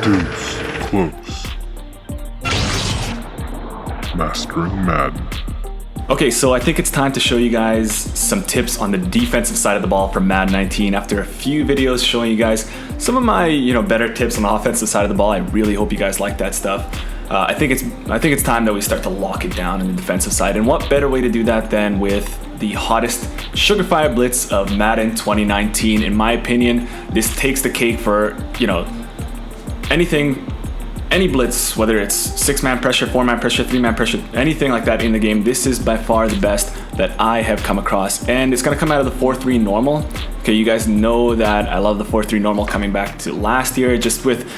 Deuce close. Mastering Madden. Okay, so I think it's time to show you guys some tips on the defensive side of the ball for Madden 19. After a few videos showing you guys some of my better tips on the offensive side of the ball, I really hope you guys like that stuff. I think it's time that we start to lock it down in the defensive side, and what better way to do that than with the hottest Sugarfire Blitz of Madden 2019. In my opinion, this takes the cake for any blitz, whether it's 6-man pressure, 4-man pressure, 3-man pressure, anything like that in the game. This is by far the best that I have come across, and it's gonna come out of the 4-3 normal. Okay, you guys know that I love the 4-3 normal coming back to last year, just with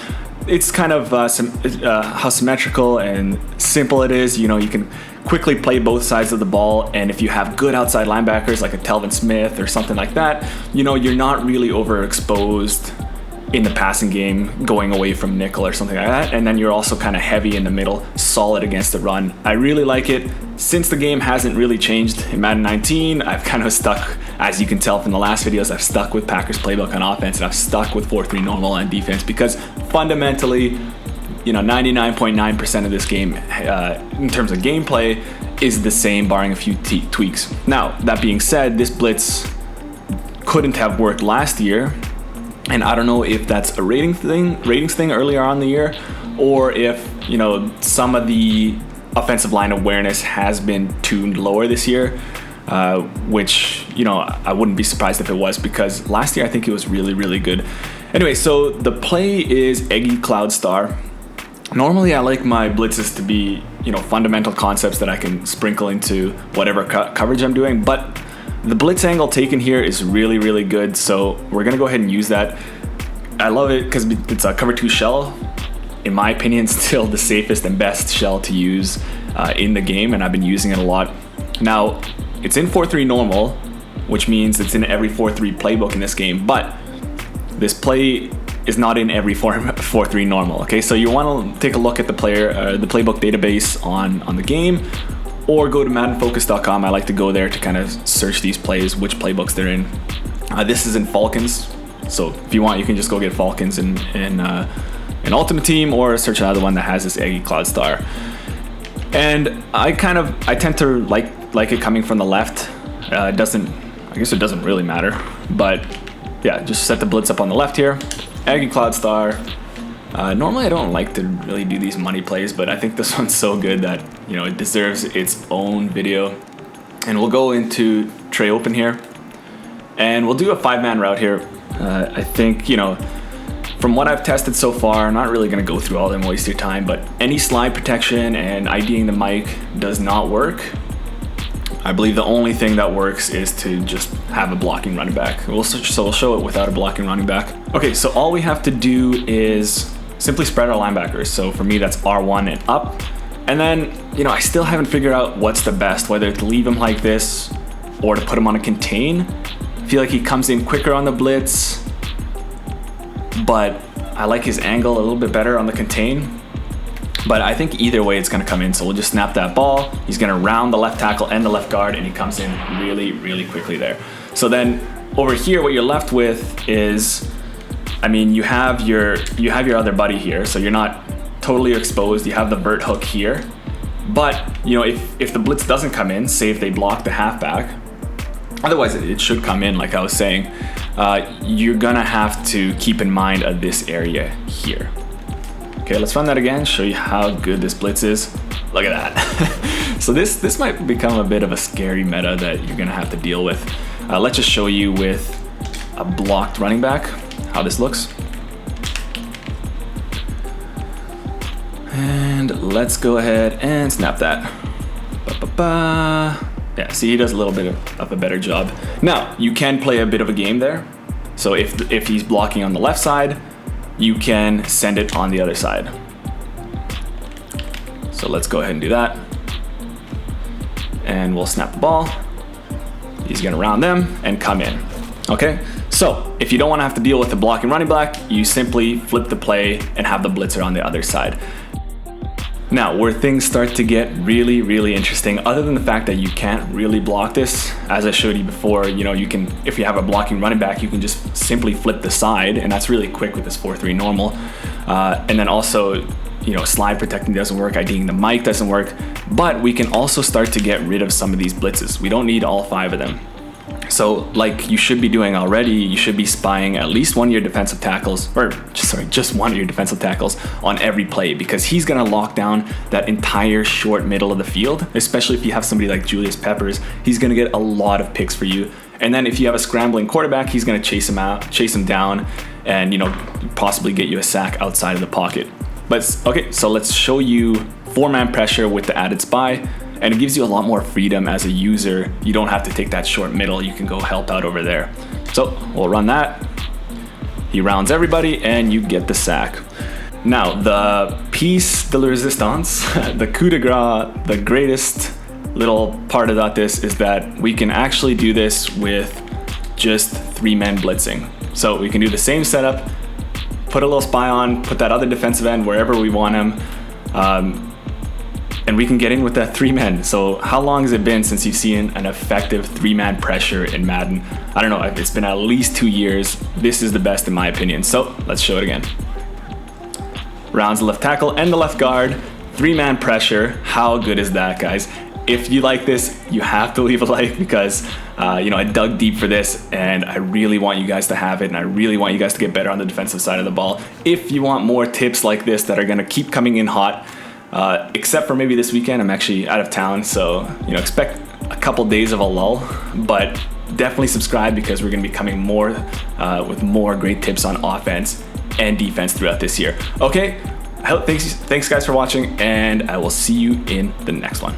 it's kind of how symmetrical and simple it is. You can quickly play both sides of the ball, and if you have good outside linebackers like a Telvin Smith or something like that, you're not really overexposed in the passing game going away from nickel or something like that, and then you're also kind of heavy in the middle, solid against the run. I really like it. Since the game hasn't really changed in Madden 19, I've kind of stuck, as you can tell from the last videos, I've stuck with Packers playbook on offense, and I've stuck with 4-3 normal on defense, because fundamentally 99.9% of this game in terms of gameplay is the same, barring a few tweaks. Now, that being said, this blitz couldn't have worked last year, and I don't know if that's a ratings thing earlier on in the year, or if some of the offensive line awareness has been tuned lower this year, which I wouldn't be surprised if it was, because last year I think it was really, really good. Anyway, so the play is Aggie Cloud Star. Normally I like my blitzes to be fundamental concepts that I can sprinkle into whatever coverage I'm doing, but the blitz angle taken here is really, really good, so we're gonna go ahead and use that. I love it because it's a cover 2 shell. In my opinion, still the safest and best shell to use in the game, and I've been using it a lot. Now, it's in 4-3 normal, which means it's in every 4-3 playbook in this game, but this play is not in every 4-3 normal. Okay, so you want to take a look at the playbook database on the game, or go to MaddenFocus.com. I like to go there to kind of search these plays, which playbooks they're in. This is in Falcons, so if you want, you can just go get Falcons in Ultimate Team, or search another one that has this Aggie Cloud Star. And I tend to like it coming from the left. I guess it doesn't really matter, but yeah, just set the blitz up on the left here. Aggie Cloud Star. Normally I don't like to really do these money plays, but I think this one's so good that it deserves its own video. And we'll go into tray open here, and we'll do a 5-man route here. I think from what I've tested so far, I'm not really going to go through all of them, waste your time, but any slide protection and IDing the mic does not work. I believe the only thing that works is to just have a blocking running back. We'll show it without a blocking running back. Okay, so all we have to do is simply spread our linebackers. So for me, that's R1 and up. And then, I still haven't figured out what's the best, whether to leave him like this or to put him on a contain. I feel like he comes in quicker on the blitz, but I like his angle a little bit better on the contain. But I think either way it's going to come in, so we'll just snap that ball. He's going to round the left tackle and the left guard, and he comes in really, really quickly there. So then over here, what you're left with is, you have your other buddy here, so you're not totally exposed. You have the vert hook here, but if the blitz doesn't come in, say if they block the halfback, otherwise it should come in, like I was saying, you're gonna have to keep in mind of this area here. Okay, let's run that again, show you how good this blitz is. Look at that. So this might become a bit of a scary meta that you're gonna have to deal with. Let's just show you with a blocked running back how this looks. And let's go ahead and snap that. Yeah, see, he does a little bit of a better job. Now, you can play a bit of a game there. So if he's blocking on the left side, you can send it on the other side. So let's go ahead and do that. And we'll snap the ball. He's gonna round them and come in. Okay, so if you don't wanna have to deal with the blocking running back, you simply flip the play and have the blitzer on the other side. Now, where things start to get really, really interesting, other than the fact that you can't really block this, as I showed you before, you can, if you have a blocking running back, you can just simply flip the side, and that's really quick with this 4-3 normal. And then also, slide protecting doesn't work, IDing the mic doesn't work, but we can also start to get rid of some of these blitzes. We don't need all 5 of them. So like you should be doing already, you should be spying at least one of your defensive tackles, just one of your defensive tackles on every play, because he's gonna lock down that entire short middle of the field, especially if you have somebody like Julius Peppers. He's gonna get a lot of picks for you. And then if you have a scrambling quarterback, he's gonna chase him down, and possibly get you a sack outside of the pocket. But okay, so let's show you 4-man pressure with the added spy. And it gives you a lot more freedom as a user. You don't have to take that short middle. You can go help out over there. So we'll run that. He rounds everybody and you get the sack. Now the piece de la resistance, the coup de grace, the greatest little part about this is that we can actually do this with just 3-man blitzing. So we can do the same setup, put a little spy on, put that other defensive end wherever we want him. And we can get in with that 3-man. So how long has it been since you've seen an effective 3-man pressure in Madden? I don't know, it's been at least 2 years. This is the best in my opinion. So let's show it again. Rounds the left tackle and the left guard, 3-man pressure. How good is that, guys? If you like this, you have to leave a like, because I dug deep for this and I really want you guys to have it, and I really want you guys to get better on the defensive side of the ball. If you want more tips like this that are gonna keep coming in hot, except for maybe this weekend, I'm actually out of town, so expect a couple days of a lull, but definitely subscribe, because we're going to be coming more with more great tips on offense and defense throughout this year. Okay, thanks guys for watching, and I will see you in the next one.